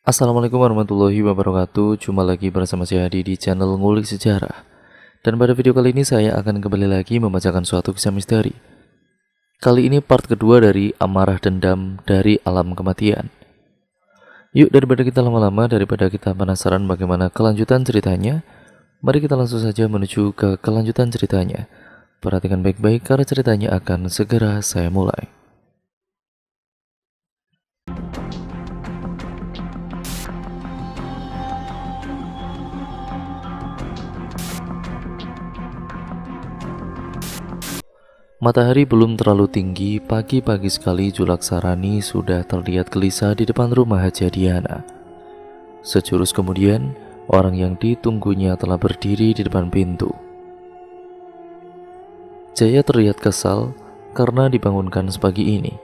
Assalamualaikum warahmatullahi wabarakatuh. Jumpa lagi bersama saya Adi di channel Ngulik Sejarah. Dan pada video kali ini saya akan kembali lagi membacakan suatu kisah misteri. Kali ini part kedua dari Amarah Dendam dari Alam Kematian. Yuk, daripada kita lama-lama, daripada kita penasaran bagaimana kelanjutan ceritanya, mari kita langsung saja menuju ke kelanjutan ceritanya. Perhatikan baik-baik karena ceritanya akan segera saya mulai. Matahari belum terlalu tinggi, pagi-pagi sekali Julaksarani sudah terlihat gelisah di depan rumah Haji Adiana. Sejurus kemudian, orang yang ditunggunya telah berdiri di depan pintu. Jaya terlihat kesal karena dibangunkan sepagi ini.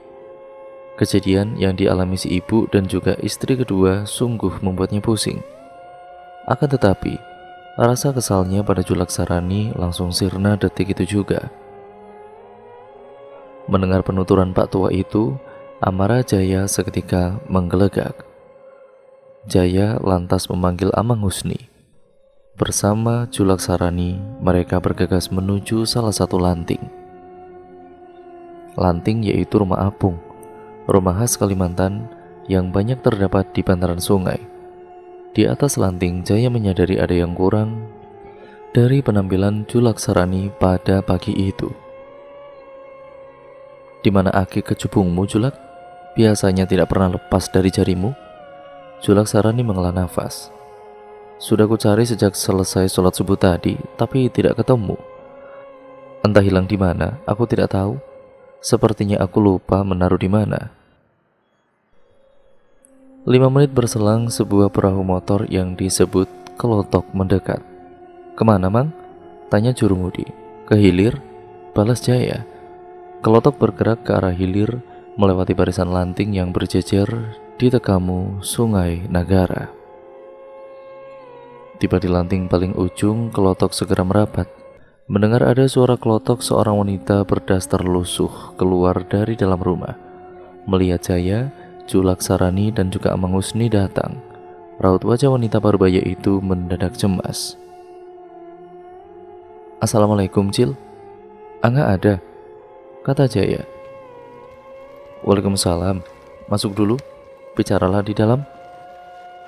Kejadian yang dialami si ibu dan juga istri kedua sungguh membuatnya pusing. Akan tetapi, rasa kesalnya pada Julaksarani langsung sirna detik itu juga. Mendengar penuturan Pak Tua itu, amarah Jaya seketika menggelegak. Jaya lantas memanggil Amang Husni. Bersama Julaksarani, mereka bergegas menuju salah satu lanting. Lanting yaitu rumah apung, rumah khas Kalimantan yang banyak terdapat di bantaran sungai. Di atas lanting, Jaya menyadari ada yang kurang dari penampilan Julaksarani pada pagi itu. Di mana aki kecubungmu, Julak? Biasanya tidak pernah lepas dari jarimu. Julaksarani menghela nafas. Sudah ku cari sejak selesai sholat subuh tadi, tapi tidak ketemu. Entah hilang di mana, aku tidak tahu. Sepertinya aku lupa menaruh di mana. 5 menit berselang, sebuah perahu motor yang disebut Kelotok mendekat. Kemana, Mang? Tanya Jurumudi. Ke hilir, balas Jaya. Kelotok bergerak ke arah hilir, melewati barisan lanting yang berjejer di tekamu Sungai Nagara. Tiba di lanting paling ujung, Kelotok segera merapat. Mendengar ada suara kelotok, seorang wanita berdaster lusuh keluar dari dalam rumah. Melihat Jaya, Julaksarani dan juga Amang Husni datang. Raut wajah wanita parubaya itu mendadak cemas. Assalamualaikum, Cil. Angga ada? Kata Jaya. Waalaikumsalam. Masuk dulu, bicaralah di dalam.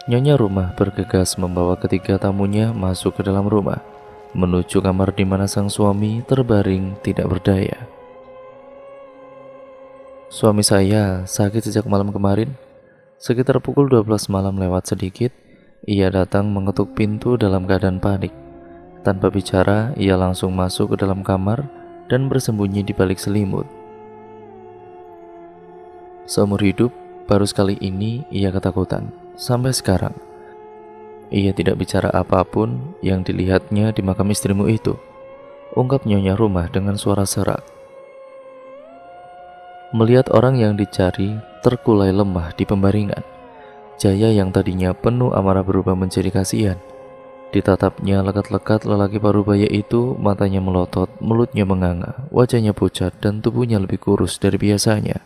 Nyonya rumah bergegas membawa ketiga tamunya masuk ke dalam rumah, menuju kamar di mana sang suami terbaring tidak berdaya. Suami saya sakit sejak malam kemarin. Sekitar pukul 12 malam lewat sedikit, ia datang mengetuk pintu dalam keadaan panik. Tanpa bicara, ia langsung masuk ke dalam kamar dan bersembunyi di balik selimut. Seumur hidup, baru sekali ini ia ketakutan. Sampai sekarang, ia tidak bicara apapun yang dilihatnya di makam istrimu itu, ungkap nyonya rumah dengan suara serak. Melihat orang yang dicari terkulai lemah di pembaringan, Jaya yang tadinya penuh amarah berubah menjadi kasihan. Ditatapnya lekat-lekat lelaki parubaya itu, matanya melotot, mulutnya menganga, wajahnya pucat dan tubuhnya lebih kurus dari biasanya.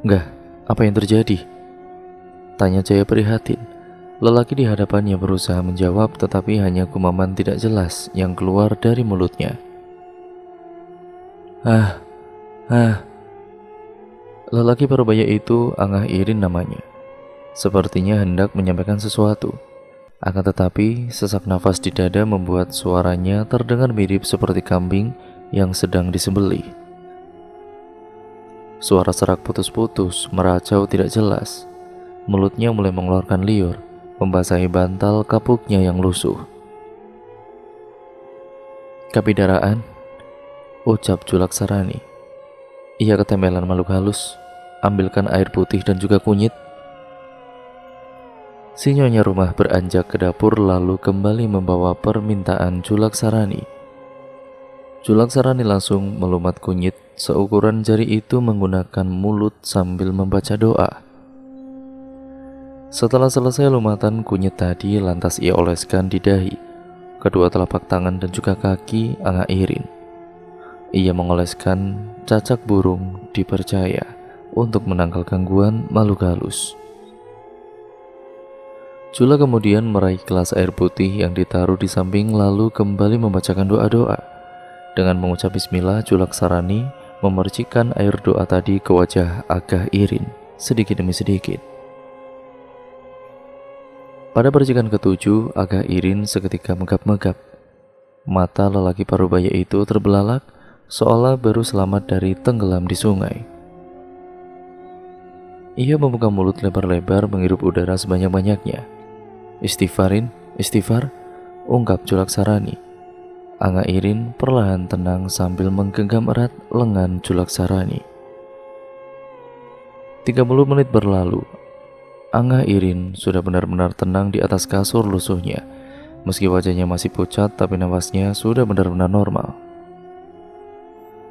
Enggak, apa yang terjadi? Tanya Jaya prihatin. Lelaki di hadapannya berusaha menjawab, tetapi hanya gumaman tidak jelas yang keluar dari mulutnya. Lelaki parubaya itu Angah Irin namanya. Sepertinya hendak menyampaikan sesuatu. Akan tetapi, sesak nafas di dada membuat suaranya terdengar mirip seperti kambing yang sedang disembelih. Suara serak putus-putus, meracau tidak jelas. Mulutnya mulai mengeluarkan liur, membasahi bantal kapuknya yang lusuh. Kapidaraan, ucap Julaksarani. Ia ketempelan makhluk halus. Ambilkan air putih dan juga kunyit. Si nyonya rumah beranjak ke dapur lalu kembali membawa permintaan Julaksarani. Julaksarani langsung melumat kunyit seukuran jari itu menggunakan mulut sambil membaca doa. Setelah selesai lumatan kunyit tadi, lantas ia oleskan di dahi, kedua telapak tangan dan juga kaki Angah Irin. Ia mengoleskan cacak burung, dipercaya untuk menangkal gangguan makhluk halus. Jula kemudian meraih gelas air putih yang ditaruh di samping lalu kembali membacakan doa-doa. Dengan mengucap bismillah, Jula Laksarani memercikkan air doa tadi ke wajah Agah Irin sedikit demi sedikit. Pada percikan ketujuh, Agah Irin seketika megap-megap. Mata lelaki parubaya itu terbelalak seolah baru selamat dari tenggelam di sungai. Ia membuka mulut lebar-lebar menghirup udara sebanyak-banyaknya. "Istighfarin, istighfar," ungkap Jula Laksarani. Agah Irin perlahan tenang sambil menggenggam erat lengan Jula Laksarani. 30 menit berlalu. Agah Irin sudah benar-benar tenang di atas kasur lusuhnya. Meski wajahnya masih pucat, tapi nafasnya sudah benar-benar normal.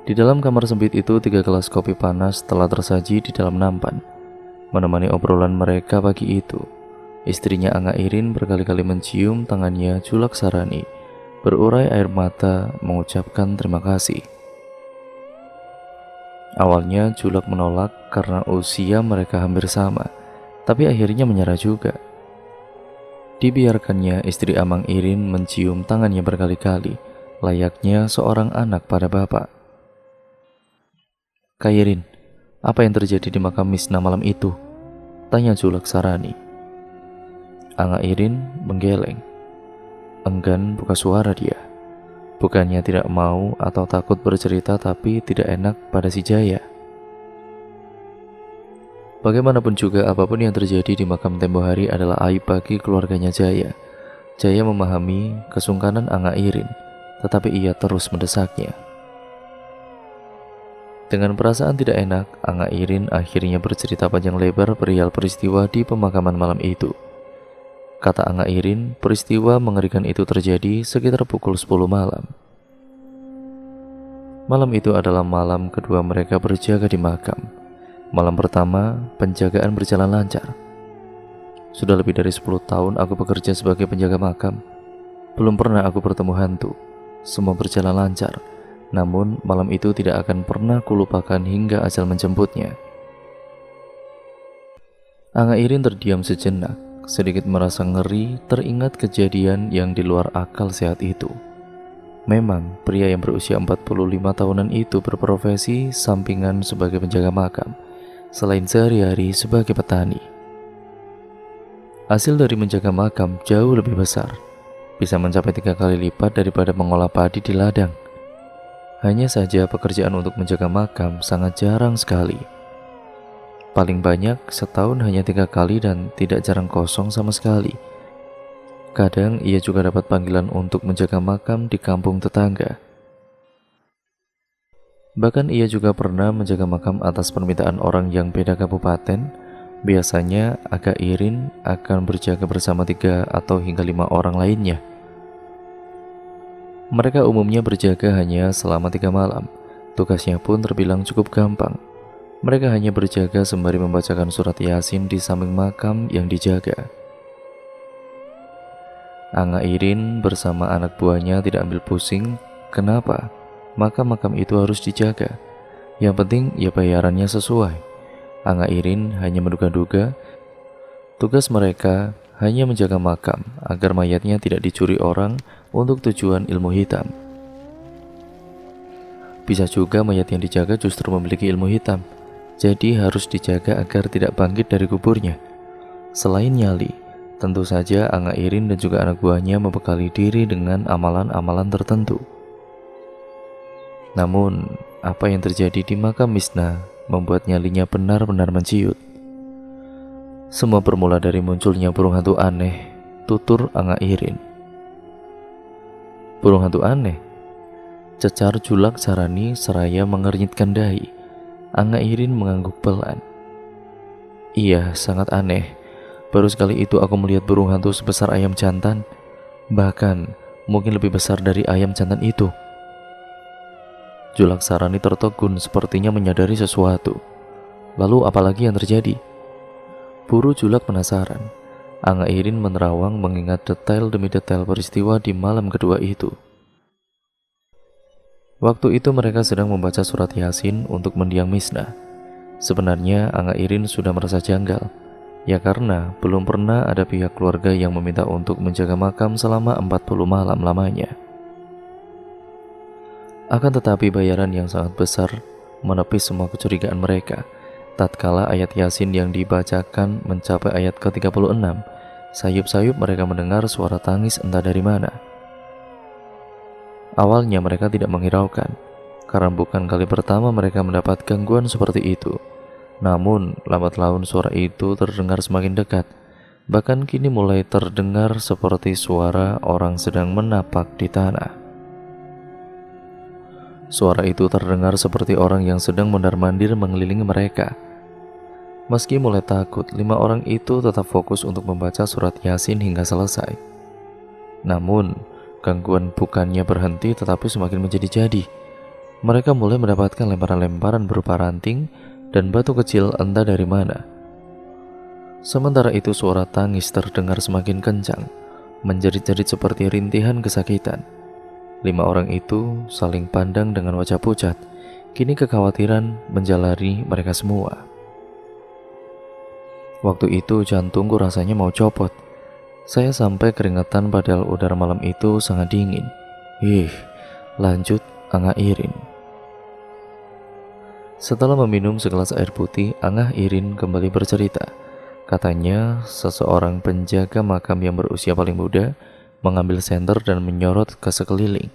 Di dalam kamar sempit itu, 3 gelas kopi panas telah tersaji di dalam nampan. Menemani obrolan mereka pagi itu, istrinya Agah Irin berkali-kali mencium tangannya Jula Laksarani, berurai air mata mengucapkan terima kasih. Awalnya Julak menolak karena usia mereka hampir sama, tapi akhirnya menyerah juga. Dibiarkannya istri Amang Irin mencium tangannya berkali-kali, layaknya seorang anak pada bapak. "Kak Irin, apa yang terjadi di makam Misna malam itu?" tanya Jula Laksarani. Agah Irin menggeleng. Enggan buka suara dia. Bukannya tidak mau atau takut bercerita, tapi tidak enak pada si Jaya. Bagaimanapun juga, apapun yang terjadi di makam tempo hari adalah aib bagi keluarganya Jaya. Jaya memahami kesungkanan Agah Irin, tetapi ia terus mendesaknya. Dengan perasaan tidak enak, Agah Irin akhirnya bercerita panjang lebar perihal peristiwa di pemakaman malam itu. Kata Agah Irin, peristiwa mengerikan itu terjadi sekitar pukul 10 malam. Malam itu adalah malam kedua mereka berjaga di makam. Malam pertama, penjagaan berjalan lancar. Sudah lebih dari 10 tahun aku bekerja sebagai penjaga makam. Belum pernah aku bertemu hantu. Semua berjalan lancar. Namun malam itu tidak akan pernah kulupakan hingga ajal menjemputnya. Agah Irin terdiam sejenak, sedikit merasa ngeri teringat kejadian yang di luar akal sehat itu. Memang pria yang berusia 45 tahunan itu berprofesi sampingan sebagai penjaga makam, selain sehari-hari sebagai petani. Hasil dari menjaga makam jauh lebih besar, bisa mencapai 3 kali lipat daripada mengolah padi di ladang. Hanya saja pekerjaan untuk menjaga makam sangat jarang sekali. Paling banyak setahun hanya 3 kali dan tidak jarang kosong sama sekali. Kadang ia juga dapat panggilan untuk menjaga makam di kampung tetangga. Bahkan ia juga pernah menjaga makam atas permintaan orang yang beda kabupaten. Biasanya Agah Irin akan berjaga bersama 3 atau hingga 5 orang lainnya. Mereka umumnya berjaga hanya selama 3 malam. Tugasnya pun terbilang cukup gampang. Mereka hanya berjaga sembari membacakan surat Yasin di samping makam yang dijaga. Agah Irin bersama anak buahnya tidak ambil pusing kenapa makam-makam itu harus dijaga. Yang penting ya bayarannya sesuai. Agah Irin hanya menduga-duga tugas mereka hanya menjaga makam agar mayatnya tidak dicuri orang untuk tujuan ilmu hitam. Bisa juga mayat yang dijaga justru memiliki ilmu hitam, jadi harus dijaga agar tidak bangkit dari kuburnya. Selain nyali, tentu saja Agah Irin dan juga anak buahnya membekali diri dengan amalan-amalan tertentu. Namun, apa yang terjadi di makam Misna membuat nyalinya benar-benar menciut. Semua bermula dari munculnya burung hantu aneh, tutur Agah Irin. "Burung hantu aneh?" cecar Jula Laksarani seraya mengernyitkan dahi. Agah Irin mengangguk pelan. "Iya, sangat aneh. Baru sekali itu aku melihat burung hantu sebesar ayam jantan. Bahkan mungkin lebih besar dari ayam jantan itu." Jula Laksarani tertegun sepertinya menyadari sesuatu. Lalu apalagi yang terjadi? Buru Julak penasaran. Agah Irin menerawang mengingat detail demi detail peristiwa di malam kedua itu. Waktu itu mereka sedang membaca surat Yasin untuk mendiang Misna. Sebenarnya Angga Irin sudah merasa janggal, ya karena belum pernah ada pihak keluarga yang meminta untuk menjaga makam selama 40 malam lamanya. Akan tetapi bayaran yang sangat besar menepis semua kecurigaan mereka. Tatkala ayat Yasin yang dibacakan mencapai ayat ke-36, sayup-sayup mereka mendengar suara tangis entah dari mana. Awalnya mereka tidak menghiraukan, karena bukan kali pertama mereka mendapat gangguan seperti itu. Namun, lambat laun suara itu terdengar semakin dekat. Bahkan kini mulai terdengar seperti suara orang sedang menapak di tanah. Suara itu terdengar seperti orang yang sedang mondar-mandir mengelilingi mereka. Meski mulai takut, 5 orang itu tetap fokus untuk membaca surat Yasin hingga selesai. Namun, gangguan bukannya berhenti tetapi semakin menjadi-jadi. Mereka mulai mendapatkan lemparan-lemparan berupa ranting dan batu kecil entah dari mana. Sementara itu suara tangis terdengar semakin kencang, menjerit-jerit seperti rintihan kesakitan. 5 orang itu saling pandang dengan wajah pucat. Kini kekhawatiran menjalari mereka semua. Waktu itu jantungku rasanya mau copot. Saya sampai keringetan padahal udara malam itu sangat dingin. Lanjut Angga Irin. Setelah meminum segelas air putih, Angga Irin kembali bercerita. Katanya seseorang penjaga makam yang berusia paling muda mengambil senter dan menyorot ke sekeliling.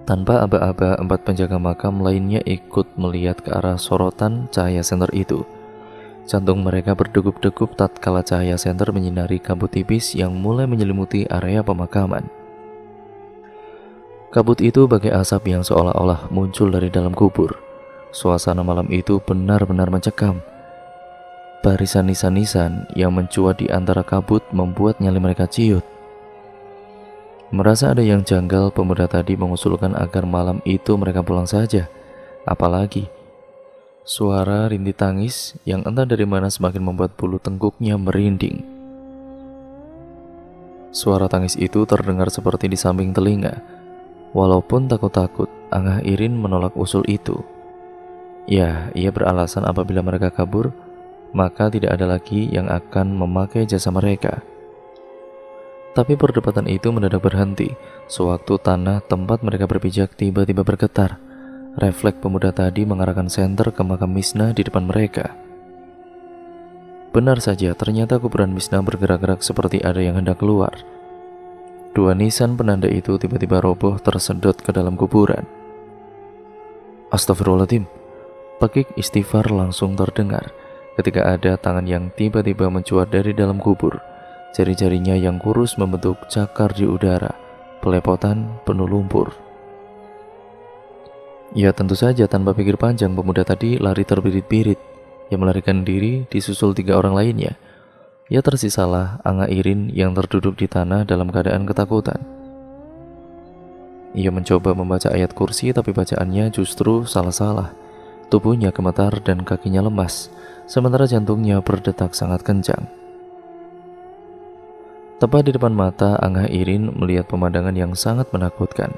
Tanpa aba-aba, 4 penjaga makam lainnya ikut melihat ke arah sorotan cahaya senter itu. Jantung mereka berdegup-degup tatkala cahaya senter menyinari kabut tipis yang mulai menyelimuti area pemakaman. Kabut itu bagai asap yang seolah-olah muncul dari dalam kubur. Suasana malam itu benar-benar mencekam. Barisan nisan-nisan yang mencuat di antara kabut membuat nyali mereka ciut. Merasa ada yang janggal, pemuda tadi mengusulkan agar malam itu mereka pulang saja. Apalagi suara rintih tangis yang entah dari mana semakin membuat bulu tengkuknya merinding. Suara tangis itu terdengar seperti di samping telinga. Walaupun takut-takut, Angga Irin menolak usul itu. Ya, ia beralasan apabila mereka kabur, maka tidak ada lagi yang akan memakai jasa mereka. Tapi perdebatan itu mendadak berhenti sewaktu tanah tempat mereka berpijak tiba-tiba bergetar. Refleks pemuda tadi mengarahkan senter ke makam Misna di depan mereka. Benar saja, ternyata kuburan Misna bergerak-gerak seperti ada yang hendak keluar. 2 nisan penanda itu tiba-tiba roboh tersedot ke dalam kuburan. Astagfirullahaladzim. Pekik istighfar langsung terdengar ketika ada tangan yang tiba-tiba mencuat dari dalam kubur. Jari-jarinya yang kurus membentuk cakar di udara, pelepotan penuh lumpur. Ya tentu saja tanpa pikir panjang pemuda tadi lari terbirit-birit. Ia melarikan diri disusul 3 orang lainnya. Ya tersisalah Angga Irin yang terduduk di tanah dalam keadaan ketakutan. Ia mencoba membaca ayat kursi tapi bacaannya justru salah-salah. Tubuhnya gemetar dan kakinya lemas, sementara jantungnya berdetak sangat kencang. Tepat di depan mata Angga Irin melihat pemandangan yang sangat menakutkan.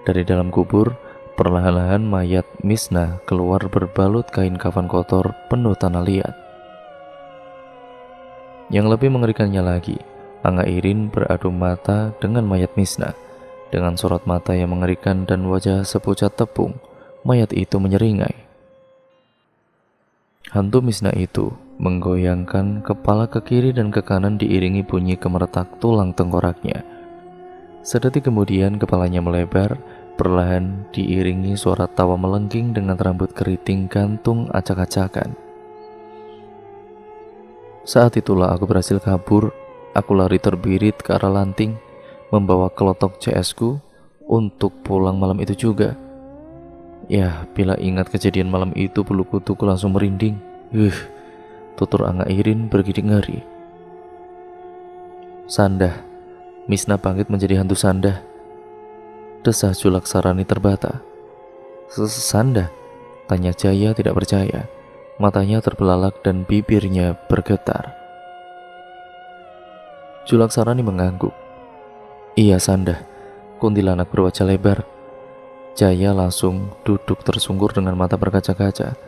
Dari dalam kubur, perlahan-lahan mayat Misna keluar berbalut kain kafan kotor penuh tanah liat. Yang lebih mengerikannya lagi, Angga Irin beradu mata dengan mayat Misna. Dengan sorot mata yang mengerikan dan wajah sepucat tepung, mayat itu menyeringai. Hantu Misna itu menggoyangkan kepala ke kiri dan ke kanan diiringi bunyi kemeretak tulang tengkoraknya. Sedetik kemudian kepalanya melebar, perlahan diiringi suara tawa melengking dengan rambut keriting gantung acak-acakan. Saat itulah aku berhasil kabur. Aku lari terbirit ke arah lanting, membawa kelotok CS ku untuk pulang malam itu juga. Ya, bila ingat kejadian malam itu bulu kutuku langsung merinding. Tutur Angga Irin bergidik ngeri. Sandah, Misna bangkit menjadi hantu Sandah. Desah Julaksarani terbata. Sandah? Tanya Jaya tidak percaya. Matanya terbelalak dan bibirnya bergetar. Julaksarani mengangguk. Iya Sandah, kuntilanak berwajah lebar. Jaya langsung duduk tersungkur dengan mata berkaca-kaca.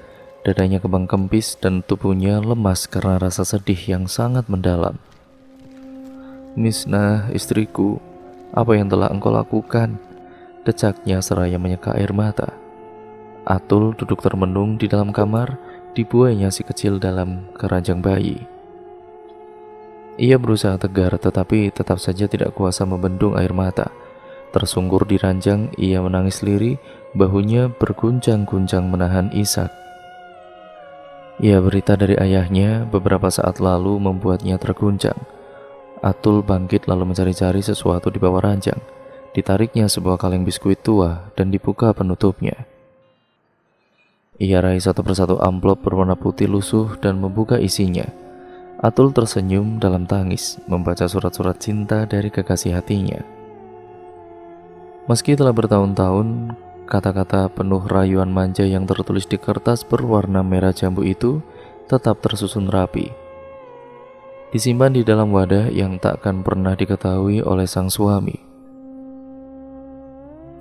Dadanya kembang kempis dan tubuhnya lemas karena rasa sedih yang sangat mendalam. "Misnah, istriku, apa yang telah engkau lakukan?" decaknya seraya menyeka air mata. Atul duduk termenung di dalam kamar, dibuainya si kecil dalam keranjang bayi. Ia berusaha tegar tetapi tetap saja tidak kuasa membendung air mata. Tersungkur di ranjang, ia menangis lirih, bahunya berguncang-guncang menahan isak. Ya, berita dari ayahnya beberapa saat lalu membuatnya terguncang. Atul bangkit lalu mencari-cari sesuatu di bawah ranjang. Ditariknya sebuah kaleng biskuit tua dan dibuka penutupnya. Ia raih satu persatu amplop berwarna putih lusuh dan membuka isinya. Atul tersenyum dalam tangis, membaca surat-surat cinta dari kekasih hatinya. Meski telah bertahun-tahun, kata-kata penuh rayuan manja yang tertulis di kertas berwarna merah jambu itu tetap tersusun rapi. Disimpan di dalam wadah yang takkan pernah diketahui oleh sang suami.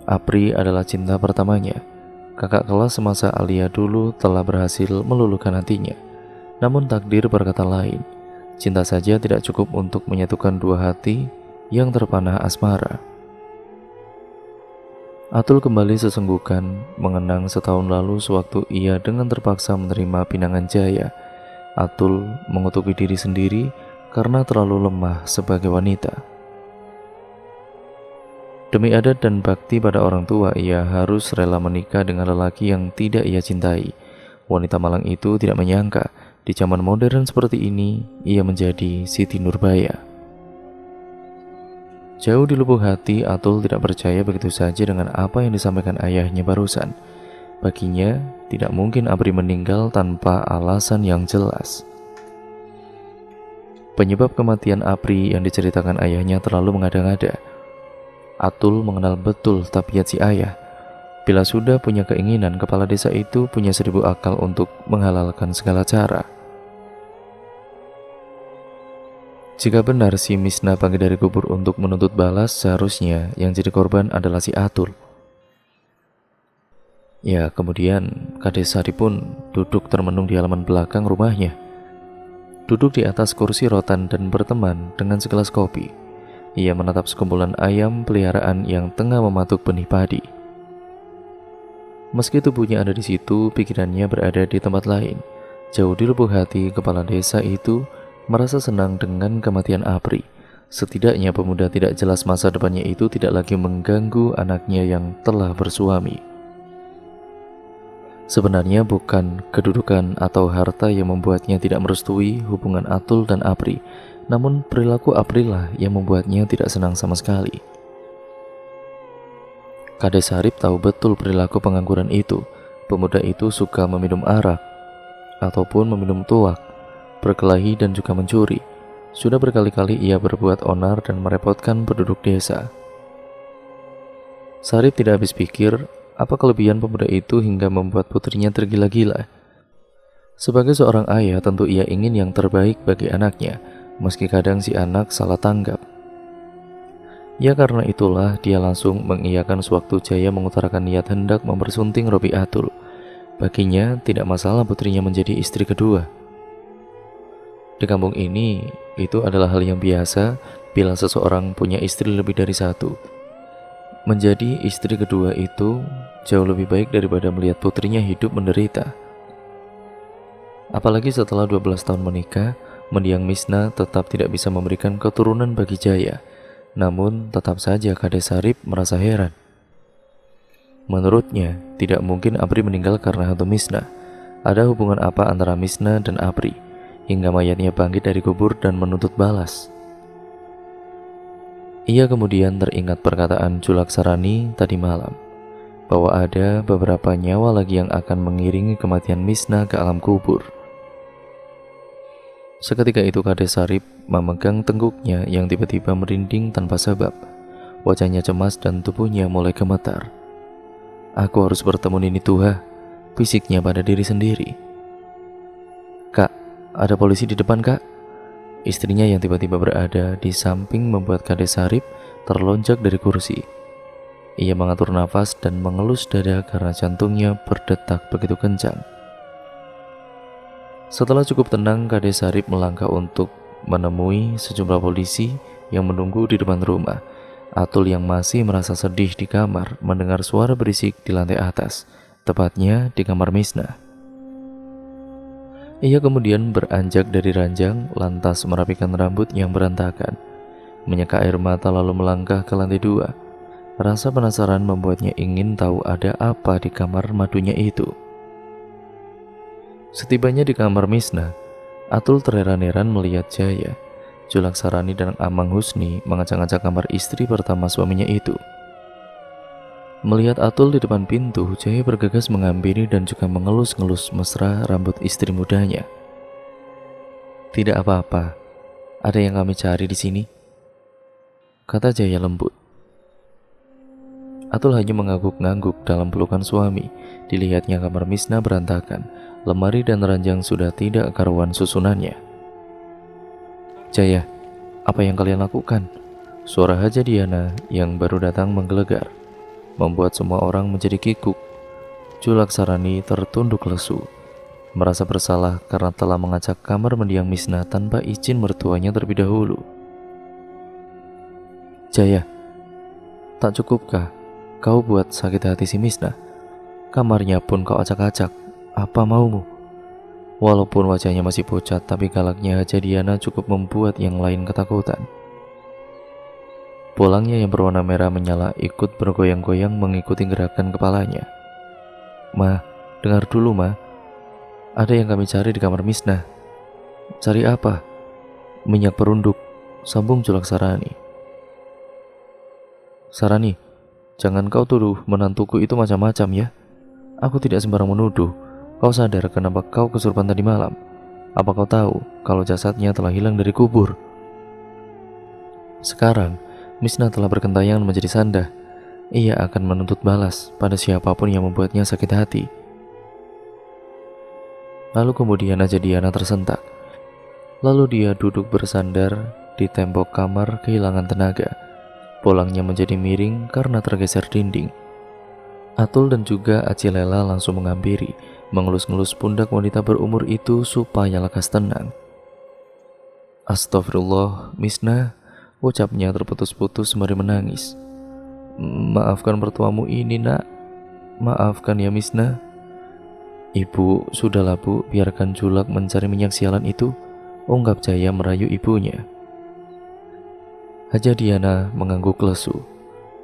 Apri adalah cinta pertamanya. Kakak kelas semasa Alia dulu telah berhasil meluluhkan hatinya. Namun takdir berkata lain. Cinta saja tidak cukup untuk menyatukan dua hati yang terpanah asmara. Atul kembali sesenggukan mengenang setahun lalu sewaktu ia dengan terpaksa menerima pinangan Jaya. Atul mengutuki diri sendiri karena terlalu lemah sebagai wanita. Demi adat dan bakti pada orang tua, ia harus rela menikah dengan lelaki yang tidak ia cintai. Wanita malang itu tidak menyangka di zaman modern seperti ini ia menjadi Siti Nurbaya. Jauh di lubuk hati, Atul tidak percaya begitu saja dengan apa yang disampaikan ayahnya barusan. Baginya, tidak mungkin Apri meninggal tanpa alasan yang jelas. Penyebab kematian Apri yang diceritakan ayahnya terlalu mengada-ngada. Atul mengenal betul tabiat si ayah. Bila sudah punya keinginan, kepala desa itu punya 1000 akal untuk menghalalkan segala cara. Jika benar si Misna panggil dari kubur untuk menuntut balas, seharusnya yang jadi korban adalah si Atul. Ya, kemudian Kades Sari pun duduk termenung di halaman belakang rumahnya. Duduk di atas kursi rotan dan berteman dengan segelas kopi. Ia menatap sekumpulan ayam peliharaan yang tengah mematuk benih padi. Meski tubuhnya ada di situ, pikirannya berada di tempat lain. Jauh di lubuk hati, kepala desa itu merasa senang dengan kematian Apri. Setidaknya pemuda tidak jelas masa depannya itu tidak lagi mengganggu anaknya yang telah bersuami. Sebenarnya bukan kedudukan atau harta yang membuatnya tidak merestui hubungan Atul dan Apri, namun perilaku Apri lah yang membuatnya tidak senang sama sekali. Kades Sarip tahu betul perilaku pengangguran itu. Pemuda itu suka meminum arak ataupun meminum tuak, berkelahi dan juga mencuri. Sudah berkali-kali ia berbuat onar dan merepotkan penduduk desa. Sarip tidak habis pikir apa kelebihan pemuda itu hingga membuat putrinya tergila-gila. Sebagai seorang ayah, tentu ia ingin yang terbaik bagi anaknya, meski kadang si anak salah tanggap. Ya, karena itulah dia langsung mengiyakan sewaktu Jaya mengutarakan niat hendak mempersunting Robi Atul. Baginya tidak masalah putrinya menjadi istri kedua. Di kampung ini, itu adalah hal yang biasa bila seseorang punya istri lebih dari satu. Menjadi istri kedua itu jauh lebih baik daripada melihat putrinya hidup menderita. Apalagi setelah 12 tahun menikah, mendiang Misna tetap tidak bisa memberikan keturunan bagi Jaya. Namun tetap saja Kades Sarip merasa heran. Menurutnya, tidak mungkin Apri meninggal karena hantu Misna. Ada hubungan apa antara Misna dan Apri hingga mayatnya bangkit dari kubur dan menuntut balas? Ia kemudian teringat perkataan Julaksarani tadi malam, bahwa ada beberapa nyawa lagi yang akan mengiringi kematian Misna ke alam kubur. Seketika itu Kades Sarip memegang tengkuknya yang tiba-tiba merinding tanpa sebab. Wajahnya cemas dan tubuhnya mulai gemetar. "Aku harus bertemu Nini Tuha," bisiknya pada diri sendiri. "Kak, ada polisi di depan, Kak." Istrinya yang tiba-tiba berada di samping membuat Kades Sarip terlonjak dari kursi. Ia mengatur nafas dan mengelus dada karena jantungnya berdetak begitu kencang. Setelah cukup tenang, Kades Sarip melangkah untuk menemui sejumlah polisi yang menunggu di depan rumah. Atul yang masih merasa sedih di kamar mendengar suara berisik di lantai atas, tepatnya di kamar Misna. Ia kemudian beranjak dari ranjang, lantas merapikan rambut yang berantakan, menyeka air mata lalu melangkah ke lantai 2. Rasa penasaran membuatnya ingin tahu ada apa di kamar madunya itu. Setibanya di kamar Misna, Atul terheran-heran melihat Jaya, Julaksarani dan Amang Husni mengacak-acak kamar istri pertama suaminya itu. Melihat Atul di depan pintu, Jaya bergegas menghampiri dan juga mengelus-ngelus mesra rambut istri mudanya. "Tidak apa-apa, ada yang kami cari di sini," kata Jaya lembut. Atul hanya mengangguk-ngangguk dalam pelukan suami. Dilihatnya kamar Misna berantakan, lemari dan ranjang sudah tidak karuan susunannya. "Jaya, apa yang kalian lakukan?" Suara Haja Diana yang baru datang menggelegar, membuat semua orang menjadi kikuk. Julaksarani tertunduk lesu, merasa bersalah karena telah mengacak kamar mendiang Misna tanpa izin mertuanya terlebih dahulu. "Jaya, tak cukupkah kau buat sakit hati si Misna? Kamarnya pun kau acak-acak, apa maumu?" Walaupun wajahnya masih pucat, tapi galaknya Haja Diana cukup membuat yang lain ketakutan. Bolangnya yang berwarna merah menyala ikut bergoyang-goyang mengikuti gerakan kepalanya. "Ma, dengar dulu Ma, ada yang kami cari di kamar Misna." "Cari apa?" "Minyak perunduk," sambung Julaksarani. "Sarani, jangan kau tuduh menantuku itu macam-macam ya. Aku tidak sembarang menuduh. Kau sadar kenapa kau kesurupan tadi malam? Apa kau tahu kalau jasadnya telah hilang dari kubur? Sekarang, Misna telah berkentayangan menjadi sanda. Ia akan menuntut balas pada siapapun yang membuatnya sakit hati." Lalu kemudian Haja Diana tersentak. Lalu dia duduk bersandar di tembok kamar kehilangan tenaga. Bolangnya menjadi miring karena tergeser dinding. Atul dan juga Aci Lela langsung menghampiri, mengelus-ngelus pundak wanita berumur itu supaya lekas tenang. "Astagfirullah, Misna," ucapnya terputus-putus sembari menangis. "Maafkan mertuamu ini, Nak. Maafkan ya Misna." "Ibu, sudahlah Bu, biarkan Julak mencari minyak sialan itu," ungkap Jaya merayu ibunya. Haja Diana mengangguk lesu.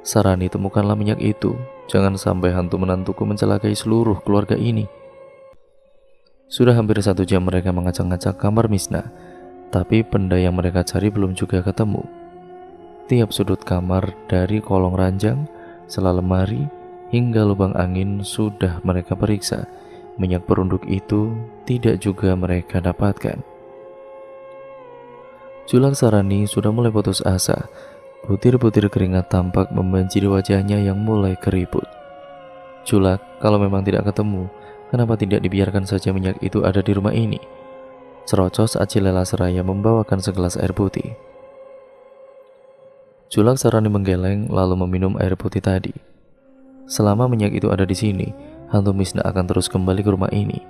"Sarani, temukanlah minyak itu. Jangan sampai hantu menantuku mencelakai seluruh keluarga ini." Sudah hampir 1 jam mereka mengacak-ngacak kamar Misna, tapi benda yang mereka cari belum juga ketemu. Tiap sudut kamar, dari kolong ranjang, sela lemari, hingga lubang angin sudah mereka periksa. Minyak perunduk itu tidak juga mereka dapatkan. Julaksarani sudah mulai putus asa. Butir-butir keringat tampak membanjiri wajahnya yang mulai keriput. "Julak, kalau memang tidak ketemu, kenapa tidak dibiarkan saja minyak itu ada di rumah ini?" Cerocos Aci Lela seraya membawakan segelas air putih. Julaksarani menggeleng lalu meminum air putih tadi. "Selama minyak itu ada di sini, hantu Misna akan terus kembali ke rumah ini.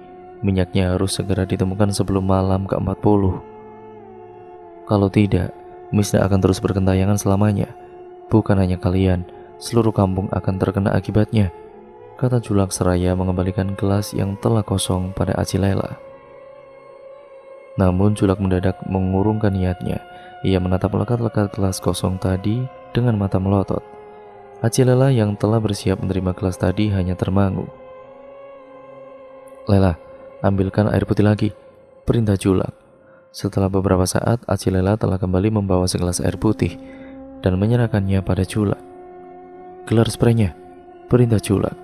Minyaknya harus segera ditemukan sebelum malam ke-40. Kalau tidak, Misna akan terus berkentayangan selamanya. Bukan hanya kalian, seluruh kampung akan terkena akibatnya," kata Julak seraya mengembalikan gelas yang telah kosong pada Aci Lela. Namun Julak mendadak mengurungkan niatnya. Ia menatap lekat-lekat gelas kosong tadi dengan mata melotot. Aci Lela yang telah bersiap menerima gelas tadi hanya termangu. "Lela, ambilkan air putih lagi," perintah Julak. Setelah beberapa saat, Aci Lela telah kembali membawa segelas air putih dan menyerahkannya pada Julak. "Gelar spraynya," perintah Julak.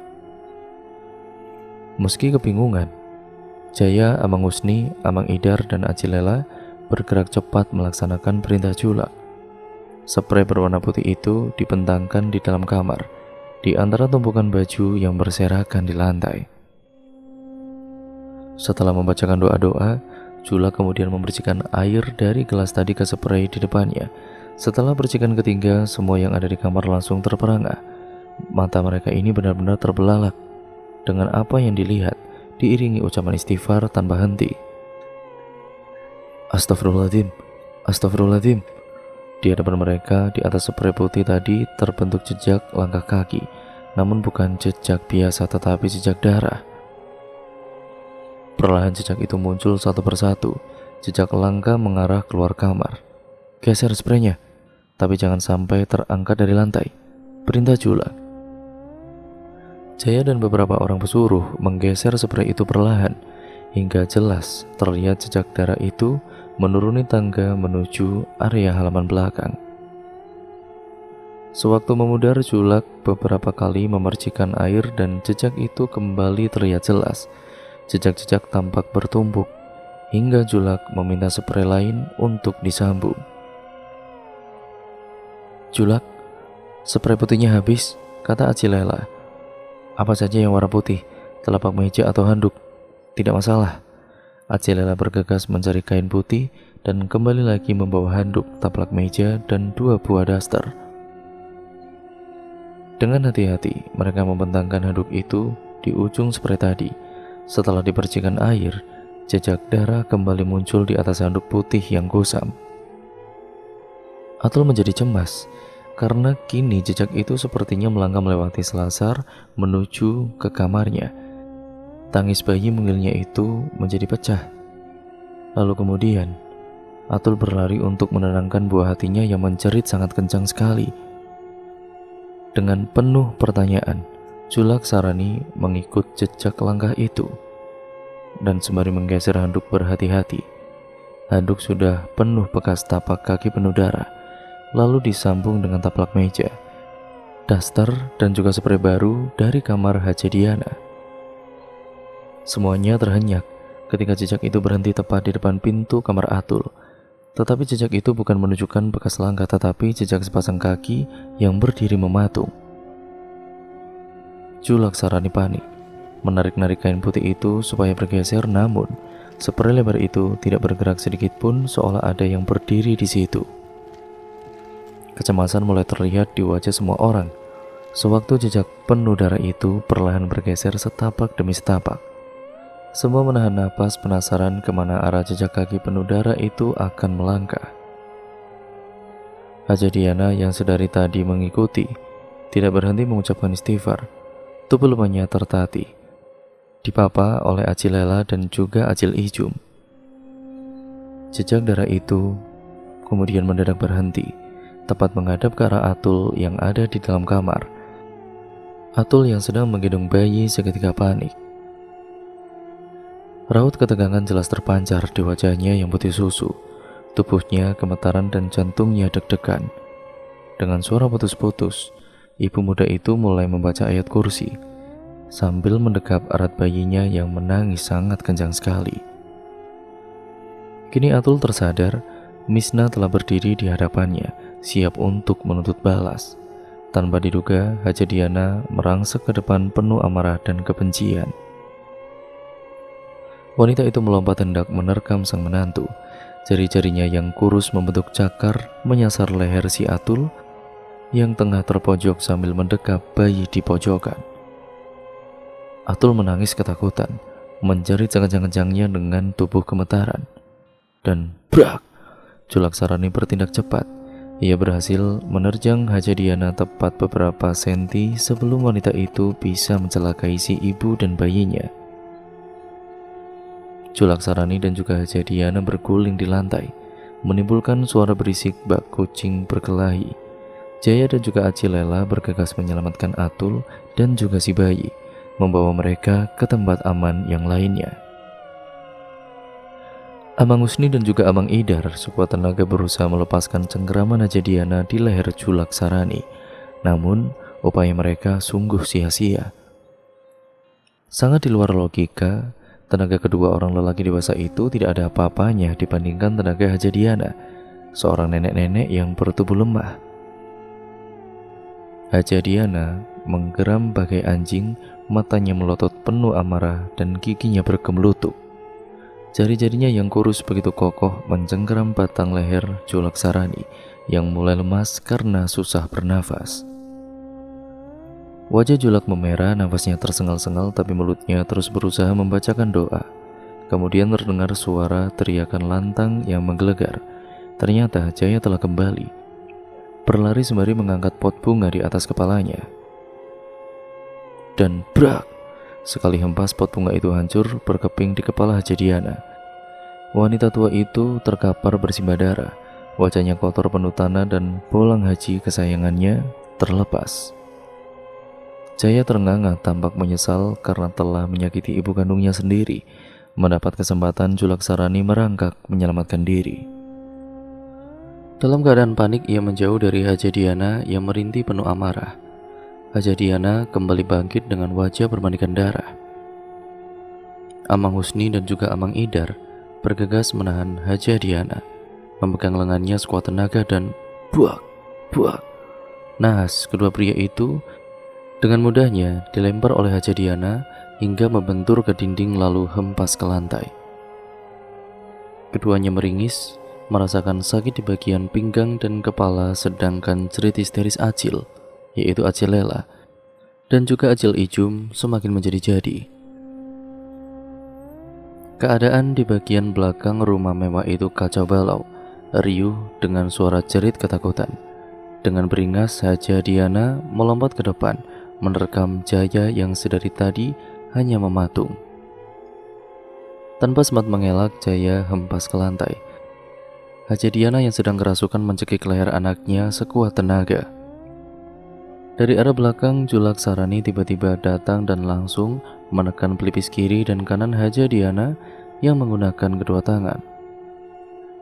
Meski kebingungan, Jaya, Amang Husni, Amang Idar, dan Aci Lela bergerak cepat melaksanakan perintah Julak. Spray berwarna putih itu dibentangkan di dalam kamar, di antara tumpukan baju yang berserakan di lantai. Setelah membacakan doa-doa, Julak kemudian membersihkan air dari gelas tadi ke spray di depannya. Setelah percikan ketiga, semua yang ada di kamar langsung terperangah. Mata mereka ini benar-benar terbelalak dengan apa yang dilihat, diiringi ucapan istighfar tanpa henti. Astagfirullahaladzim, astagfirullahaladzim. Di hadapan mereka, di atas spray putih tadi terbentuk jejak langkah kaki, namun bukan jejak biasa tetapi jejak darah. Perlahan jejak itu muncul satu persatu, jejak langkah mengarah keluar kamar. Geser spraynya, tapi jangan sampai terangkat dari lantai, perintah Julak. Jaya dan beberapa orang pesuruh menggeser spray itu perlahan, hingga jelas terlihat jejak darah itu menuruni tangga menuju area halaman belakang. Sewaktu memudar, Julak beberapa kali memercikan air dan jejak itu kembali terlihat jelas. Jejak-jejak tampak bertumpuk, hingga Julak meminta spray lain untuk disambung. Julak, spray putihnya habis, kata Acilela. Apa saja yang warna putih, telapak meja atau handuk, tidak masalah. Acilela bergegas mencari kain putih dan kembali lagi membawa handuk, taplak meja, dan 2 buah daster. Dengan hati-hati, mereka membentangkan handuk itu di ujung spray tadi. Setelah dipercikan air, jejak darah kembali muncul di atas handuk putih yang gusam. Atul menjadi cemas, karena kini jejak itu sepertinya melangkah melewati selasar menuju ke kamarnya. Tangis bayi mungilnya itu menjadi pecah. Lalu kemudian, Atul berlari untuk menenangkan buah hatinya yang menjerit sangat kencang sekali. Dengan penuh pertanyaan, Julak Sarani mengikut jejak langkah itu. Dan sembari menggeser handuk berhati-hati, handuk sudah penuh bekas tapak kaki penuh darah, lalu disambung dengan taplak meja, daster, dan juga spray baru dari kamar Haja Diana. Semuanya terhenyak ketika jejak itu berhenti tepat di depan pintu kamar Atul. Tetapi jejak itu bukan menunjukkan bekas langkah, tetapi jejak sepasang kaki yang berdiri mematung. Julak Sarani panik, menarik-narik kain putih itu supaya bergeser, namun spray lebar itu tidak bergerak sedikit pun, seolah ada yang berdiri di situ. Kecemasan mulai terlihat di wajah semua orang, sewaktu jejak penuh darah itu perlahan bergeser setapak demi setapak. Semua menahan napas penasaran kemana arah jejak kaki penuh darah itu akan melangkah. Haja Diana yang sedari tadi mengikuti tidak berhenti mengucapkan istighfar. Tubuh lemahnya tertatih, dipapa oleh Acilela dan juga Acil Ijum. Jejak darah itu kemudian mendadak berhenti, tepat menghadap ke arah Atul yang ada di dalam kamar. Atul yang sedang menggendong bayi seketika panik. Raut ketegangan jelas terpancar di wajahnya yang putih susu. Tubuhnya gemetaran dan jantungnya deg-degan. Dengan suara putus-putus, ibu muda itu mulai membaca ayat kursi sambil mendekap erat bayinya yang menangis sangat kencang sekali. Kini Atul tersadar, Misna telah berdiri di hadapannya, siap untuk menuntut balas. Tanpa diduga, Haja Diana merangsek ke depan penuh amarah dan kebencian. Wanita itu melompat hendak menerkam sang menantu. Jari-jarinya yang kurus membentuk cakar menyasar leher si Atul yang tengah terpojok sambil mendekap bayi di pojokan. Atul menangis ketakutan, menjerit sekencang-kencangnya dengan tubuh gemetaran. Dan brak! Julak Sarani bertindak cepat. Ia berhasil menerjang Haja Diana tepat beberapa senti sebelum wanita itu bisa mencelakai si ibu dan bayinya. Julak Sarani dan juga Haja Diana berguling di lantai, menimbulkan suara berisik bak kucing berkelahi. Jaya dan juga Acilela bergegas menyelamatkan Atul dan juga si bayi, membawa mereka ke tempat aman yang lainnya. Amang Husni dan juga Amang Idar sekuat tenaga berusaha melepaskan cengkeraman Haja Diana di leher Julak Sarani. Namun, upaya mereka sungguh sia-sia. Sangat di luar logika, tenaga kedua orang lelaki dewasa itu tidak ada apa-apanya dibandingkan tenaga Haja Diana, seorang nenek-nenek yang bertubuh lemah. Haja Diana menggeram bagai anjing, matanya melotot penuh amarah dan giginya bergemelutuk. Jari-jarinya yang kurus begitu kokoh mencengkeram batang leher Julak Sarani yang mulai lemas karena susah bernafas. Wajah Julak memerah, nafasnya tersengal-sengal, tapi mulutnya terus berusaha membacakan doa. Kemudian terdengar suara teriakan lantang yang menggelegar. Ternyata Jaya telah kembali, berlari sembari mengangkat pot bunga di atas kepalanya. Dan brak! Sekali hempas pot bunga itu hancur berkeping di kepala Haja Diana. Wanita tua itu terkapar bersimbah darah. Wajahnya kotor penuh tanah dan bolang haji kesayangannya terlepas. Jaya terengah-engah tampak menyesal karena telah menyakiti ibu kandungnya sendiri. Mendapat kesempatan Julaksarani merangkak menyelamatkan diri. Dalam keadaan panik, ia menjauh dari Haja Diana yang merintih penuh amarah. Haja Diana kembali bangkit dengan wajah bermanikan darah. Amang Husni dan juga Amang Idar bergegas menahan Haja Diana, memegang lengannya sekuat tenaga dan buak, buak. Nahas kedua pria itu dengan mudahnya dilempar oleh Haja Diana hingga membentur ke dinding lalu hempas ke lantai. Keduanya meringis, merasakan sakit di bagian pinggang dan kepala, sedangkan jerit histeris Acil, yaitu Acil Lela, dan juga Acil Ijum semakin menjadi-jadi. Keadaan di bagian belakang rumah mewah itu kacau balau, riuh dengan suara jerit ketakutan. Dengan beringas, Haja Diana melompat ke depan, menerkam Jaya yang sedari tadi hanya mematung. Tanpa sempat mengelak, Jaya hempas ke lantai. Haja Diana yang sedang kerasukan mencekik leher anaknya sekuat tenaga. Dari arah belakang, Julaksarani tiba-tiba datang dan langsung menekan pelipis kiri dan kanan Haja Diana yang menggunakan kedua tangan.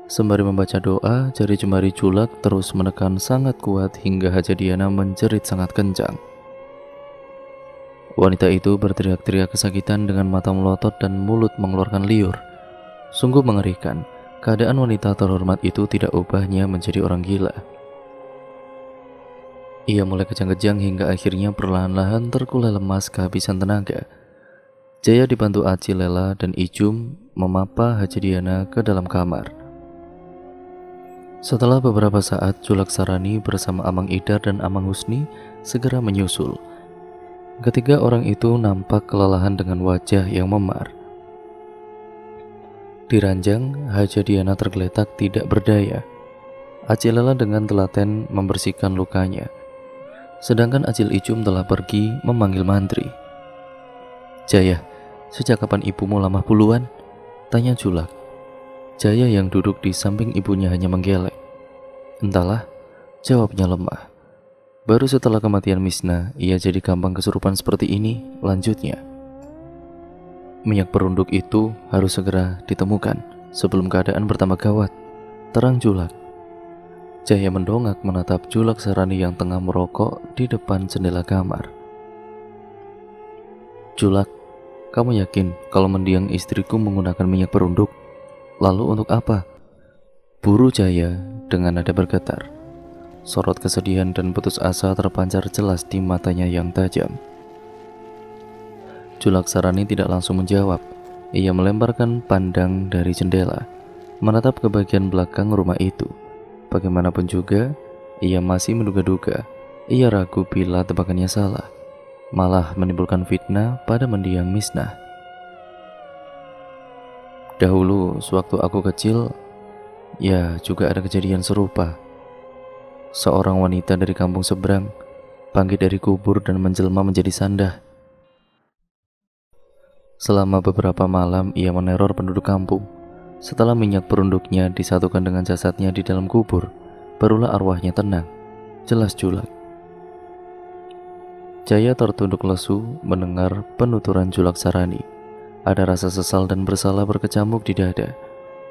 Sembari membaca doa, jari jemari Julak terus menekan sangat kuat hingga Haja Diana menjerit sangat kencang. Wanita itu berteriak-teriak kesakitan dengan mata melotot dan mulut mengeluarkan liur. Sungguh mengerikan, keadaan wanita terhormat itu tidak ubahnya menjadi orang gila. Ia mulai kejang-kejang hingga akhirnya perlahan-lahan terkulai lemas kehabisan tenaga. Jaya dibantu Acil Lela dan Ijum memapa Haja Diana ke dalam kamar. Setelah beberapa saat, Julaksarani bersama Amang Idar dan Amang Husni segera menyusul. Ketiga orang itu nampak kelelahan dengan wajah yang memar. Di ranjang, Haja Diana tergeletak tidak berdaya. Acil Lela dengan telaten membersihkan lukanya, sedangkan Acil Ijum telah pergi memanggil mantri. "Jaya, sejak kapan ibumu lamah puluhan?" tanya Julak. Jaya yang duduk di samping ibunya hanya menggelek. "Entahlah," jawabnya lemah. "Baru setelah kematian Misna, ia jadi gampang kesurupan seperti ini," lanjutnya. "Minyak perunduk itu harus segera ditemukan sebelum keadaan bertambah gawat," terang Julak. Jaya mendongak menatap Julaksarani yang tengah merokok di depan jendela kamar. "Julak, kamu yakin kalau mendiang istriku menggunakan minyak perunduk? Lalu untuk apa?" buru Jaya dengan nada bergetar. Sorot kesedihan dan putus asa terpancar jelas di matanya yang tajam. Julaksarani tidak langsung menjawab. Ia melemparkan pandang dari jendela, menatap ke bagian belakang rumah itu. Bagaimanapun juga, ia masih menduga-duga. Ia ragu bila tebakannya salah, malah menimbulkan fitnah pada mendiang Misnah. "Dahulu, sewaktu aku kecil, ya juga ada kejadian serupa. Seorang wanita dari kampung seberang bangkit dari kubur dan menjelma menjadi sandah. Selama beberapa malam ia meneror penduduk kampung. Setelah minyak perunduknya disatukan dengan jasadnya di dalam kubur, barulah arwahnya tenang," jelas Julak. Jaya tertunduk lesu mendengar penuturan Julaksarani. Ada rasa sesal dan bersalah berkecamuk di dada.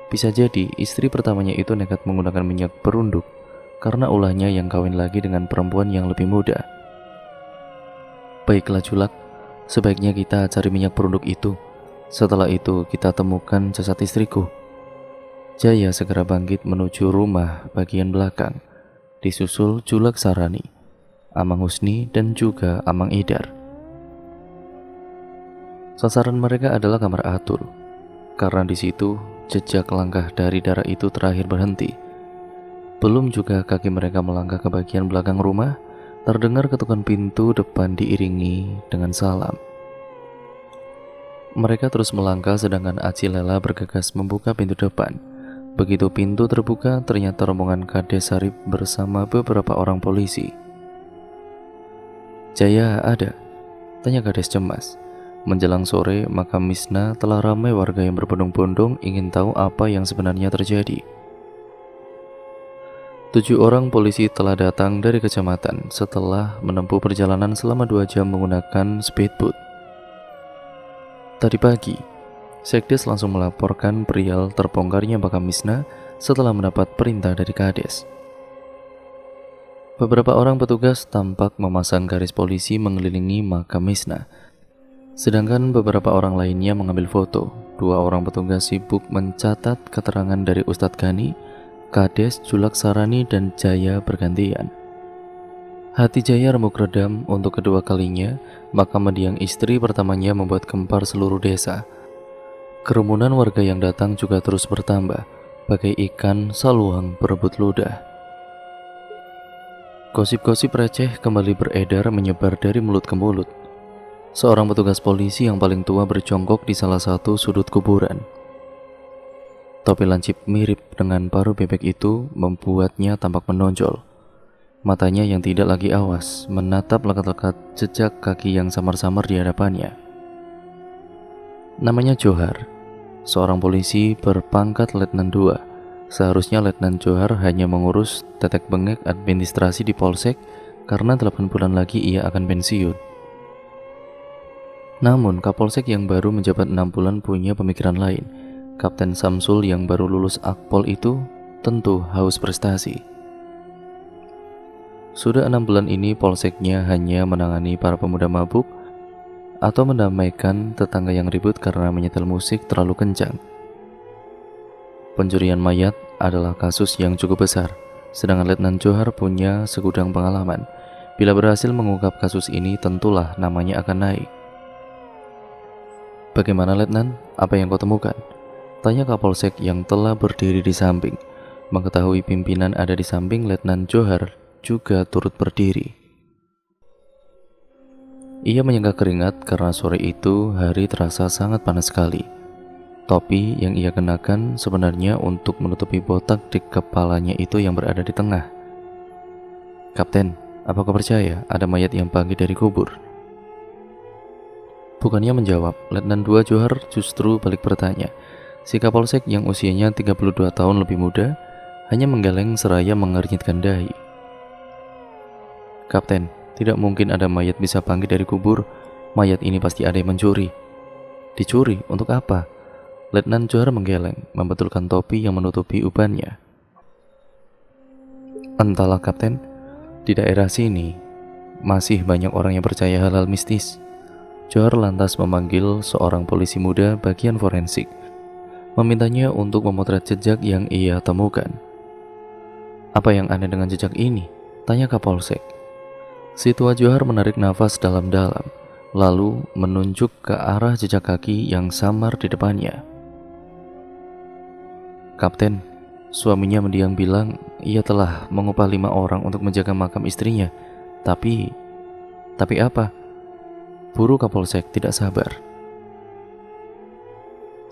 Bisa jadi istri pertamanya itu nekat menggunakan minyak perunduk karena ulahnya yang kawin lagi dengan perempuan yang lebih muda. "Baiklah Julak, sebaiknya kita cari minyak perunduk itu. Setelah itu kita temukan jasad istriku." Jaya segera bangkit menuju rumah bagian belakang, disusul Julaksarani, Amang Husni dan juga Amang Idar. Sasaran mereka adalah kamar Atul, karena di situ jejak langkah dari darah itu terakhir berhenti. Belum juga kaki mereka melangkah ke bagian belakang rumah, terdengar ketukan pintu depan diiringi dengan salam. Mereka terus melangkah sedangkan Aci Lela bergegas membuka pintu depan. Begitu pintu terbuka, ternyata rombongan Kades Sarip bersama beberapa orang polisi. "Jaya ada?" tanya Kades cemas. Menjelang sore, makam Misna telah ramai warga yang berbondong-bondong ingin tahu apa yang sebenarnya terjadi. 7 orang polisi telah datang dari kecamatan setelah menempuh perjalanan selama 2 jam menggunakan speedboat. Tadi pagi, Sekdes langsung melaporkan perihal terbongkarnya makam Misna setelah mendapat perintah dari Kades. Beberapa orang petugas tampak memasang garis polisi mengelilingi makam Misna, sedangkan beberapa orang lainnya mengambil foto. 2 orang petugas sibuk mencatat keterangan dari Ustadz Gani, Kades, Julak Sarani, dan Jaya bergantian. Hati Jaya remuk redam untuk kedua kalinya, maka mendiang istri pertamanya membuat gempar seluruh desa. Kerumunan warga yang datang juga terus bertambah, bagai ikan saluang berebut ludah. Gosip-gosip receh kembali beredar menyebar dari mulut ke mulut. Seorang petugas polisi yang paling tua berjongkok di salah satu sudut kuburan. Topi lancip mirip dengan paruh bebek itu membuatnya tampak menonjol. Matanya yang tidak lagi awas menatap lekat-lekat jejak kaki yang samar-samar di hadapannya. Namanya Johar, seorang polisi berpangkat Letnan II. Seharusnya Letnan Johar hanya mengurus tetek bengek administrasi di Polsek karena 8 bulan lagi ia akan pensiun. Namun Kapolsek yang baru menjabat 6 bulan punya pemikiran lain. Kapten Samsul yang baru lulus Akpol itu tentu haus prestasi. Sudah 6 bulan ini Polseknya hanya menangani para pemuda mabuk atau mendamaikan tetangga yang ribut karena menyetel musik terlalu kencang. Pencurian mayat adalah kasus yang cukup besar, sedangkan Letnan Johar punya segudang pengalaman. Bila berhasil mengungkap kasus ini, tentulah namanya akan naik. "Bagaimana Letnan? Apa yang kau temukan?" tanya Kapolsek yang telah berdiri di samping. Mengetahui pimpinan ada di samping, Letnan Johar juga turut berdiri. Ia menyenggak keringat karena sore itu hari terasa sangat panas sekali. Topi yang ia kenakan sebenarnya untuk menutupi botak di kepalanya itu yang berada di tengah. "Kapten, apa kau percaya ada mayat yang bangkit dari kubur?" Bukannya menjawab, Letnan II Johar justru balik bertanya. Si Kapolsek yang usianya 32 tahun lebih muda hanya menggeleng seraya mengernyitkan dahi. "Kapten, tidak mungkin ada mayat bisa bangkit dari kubur. Mayat ini pasti ada yang mencuri." "Dicuri? Untuk apa?" Letnan Johar menggeleng, membetulkan topi yang menutupi ubannya. "Entahlah Kapten, di daerah sini masih banyak orang yang percaya hal-hal mistis." Johar lantas memanggil seorang polisi muda bagian forensik, memintanya untuk memotret jejak yang ia temukan. "Apa yang aneh dengan jejak ini?" tanya Kapolsek. Si tua Johar menarik nafas dalam-dalam, lalu menunjuk ke arah jejak kaki yang samar di depannya. "Kapten, suaminya mendiang bilang ia telah mengupah 5 orang untuk menjaga makam istrinya. Tapi apa?" Buru Kapolsek tidak sabar.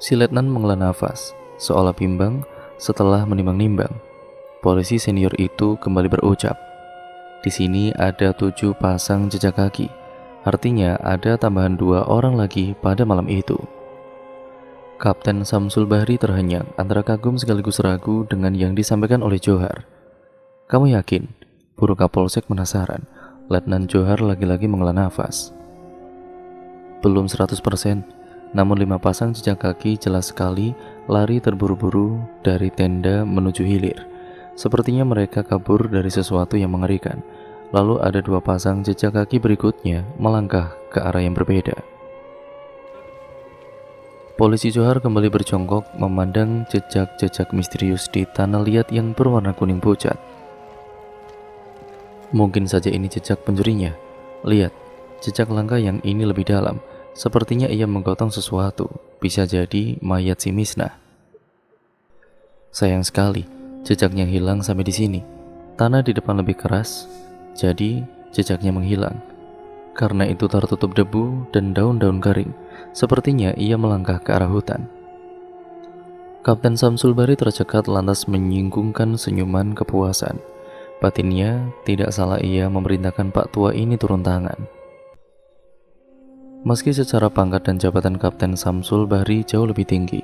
Si Letnan menghela nafas, seolah bimbang setelah menimbang-nimbang. Polisi senior itu kembali berucap, "Di sini ada 7 pasang jejak kaki. Artinya ada tambahan 2 orang lagi pada malam itu." Kapten Samsul Bahri terhenyak antara kagum sekaligus ragu dengan yang disampaikan oleh Johar. "Kamu yakin?" Buru Kapolsek penasaran. Letnan Johar lagi-lagi menghela nafas. "Belum 100%, namun 5 pasang jejak kaki jelas sekali lari terburu-buru dari tenda menuju hilir. Sepertinya mereka kabur dari sesuatu yang mengerikan. Lalu ada 2 pasang jejak kaki berikutnya melangkah ke arah yang berbeda." Polisi Johar kembali berjongkok memandang jejak-jejak misterius di tanah liat yang berwarna kuning pucat. "Mungkin saja ini jejak pencurinya. Lihat, jejak langkah yang ini lebih dalam. Sepertinya ia menggotong sesuatu. Bisa jadi mayat si Misna. Sayang sekali, jejaknya hilang sampai di sini. Tanah di depan lebih keras, jadi jejaknya menghilang." Karena itu tertutup debu dan daun-daun kering. Sepertinya ia melangkah ke arah hutan. Kapten Samsul Bahri tercekat lantas menyinggungkan senyuman kepuasan. Batinnya tidak salah ia memerintahkan Pak Tua ini turun tangan. Meski secara pangkat dan jabatan Kapten Samsul Bahri jauh lebih tinggi,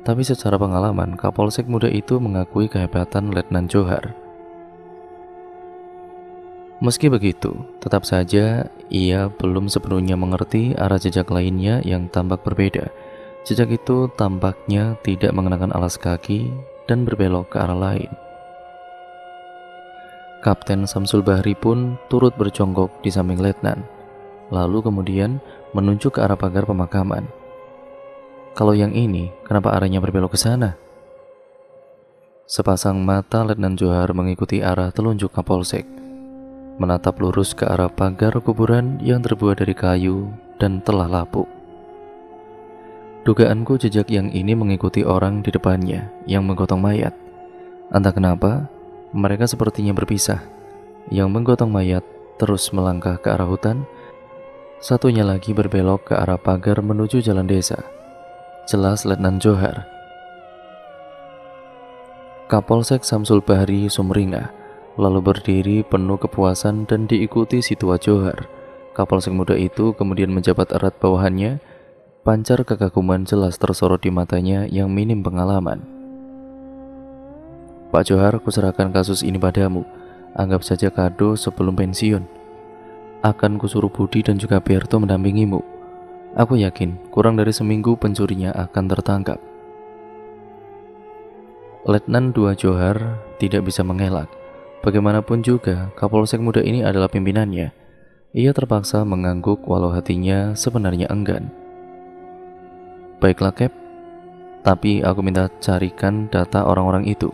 tapi secara pengalaman Kapolsek muda itu mengakui kehebatan Letnan Johar. Meski begitu, tetap saja ia belum sepenuhnya mengerti arah jejak lainnya yang tampak berbeda. Jejak itu tampaknya tidak mengenakan alas kaki dan berbelok ke arah lain. Kapten Samsul Bahri pun turut berjongkok di samping Letnan, lalu kemudian menunjuk ke arah pagar pemakaman. Kalau yang ini, kenapa arahnya berbelok ke sana? Sepasang mata Letnan Johar mengikuti arah telunjuk Kapolsek, menatap lurus ke arah pagar kuburan yang terbuat dari kayu dan telah lapuk. Dugaanku jejak yang ini mengikuti orang di depannya yang menggotong mayat. Entah kenapa, mereka sepertinya berpisah. Yang menggotong mayat terus melangkah ke arah hutan, satunya lagi berbelok ke arah pagar menuju jalan desa. Jelas Letnan Johar. Kapolsek Samsul Bahri sumringah, lalu berdiri penuh kepuasan dan diikuti si tua Johar. Kapolsek muda itu kemudian menjabat erat bawahannya. Pancar kekaguman jelas tersorot di matanya yang minim pengalaman. Pak Johar, kuserahkan kasus ini padamu. Anggap saja kado sebelum pensiun. Akan kusuruh Budi dan juga Berto mendampingimu. Aku yakin kurang dari seminggu pencurinya akan tertangkap. Letnan II Johar tidak bisa mengelak. Bagaimanapun juga, Kapolsek muda ini adalah pimpinannya. Ia terpaksa mengangguk walau hatinya sebenarnya enggan. Baiklah Kep, tapi aku minta carikan data orang-orang itu.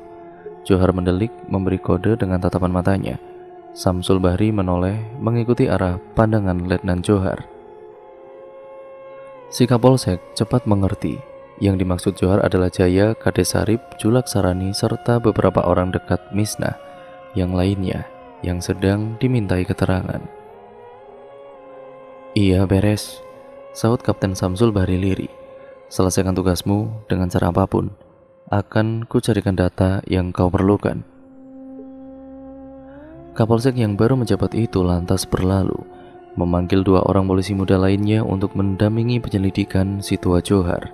Johar mendelik memberi kode dengan tatapan matanya. Samsul Bahri menoleh mengikuti arah pandangan Letnan Johar. Si Kapolsek cepat mengerti. Yang dimaksud Johar adalah Jaya, Kades Sarip, Julak Sarani, serta beberapa orang dekat Misnah yang lainnya yang sedang dimintai keterangan. Iya beres, sahut Kapten Samsul Bahri lirih. Selesaikan tugasmu dengan cara apapun. Akan kucarikan data yang kau perlukan. Kapolsek yang baru menjabat itu lantas berlalu, memanggil 2 orang polisi muda lainnya untuk mendampingi penyelidikan si tua Johar.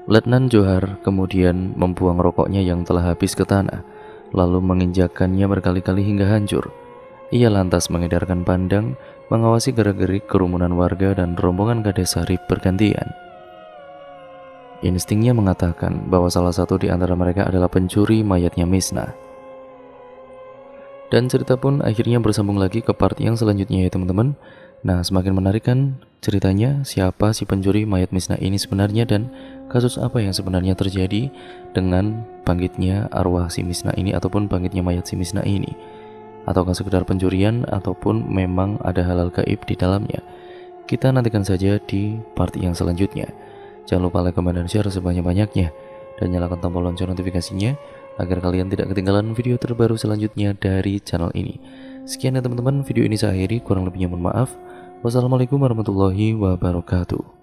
Letnan Johar kemudian membuang rokoknya yang telah habis ke tanah, lalu menginjakkannya berkali-kali hingga hancur. Ia lantas mengedarkan pandang, mengawasi gerak-gerik kerumunan warga dan rombongan Kades Sarip bergantian. Instingnya mengatakan bahwa salah satu di antara mereka adalah pencuri mayatnya Misnah. Dan cerita pun akhirnya bersambung lagi ke part yang selanjutnya ya teman-teman. Nah, semakin menarik kan ceritanya, siapa si pencuri mayat Misnah ini sebenarnya dan kasus apa yang sebenarnya terjadi dengan bangkitnya arwah si Misnah ini ataupun bangkitnya mayat si Misnah ini. Ataukah sekedar pencurian ataupun memang ada halal gaib di dalamnya. Kita nantikan saja di part yang selanjutnya. Jangan lupa like, komen, dan share sebanyak-banyaknya, dan nyalakan tombol lonceng notifikasinya agar kalian tidak ketinggalan video terbaru selanjutnya dari channel ini. Sekian ya teman-teman, video ini saya akhiri, kurang lebihnya mohon maaf. Wassalamualaikum warahmatullahi wabarakatuh.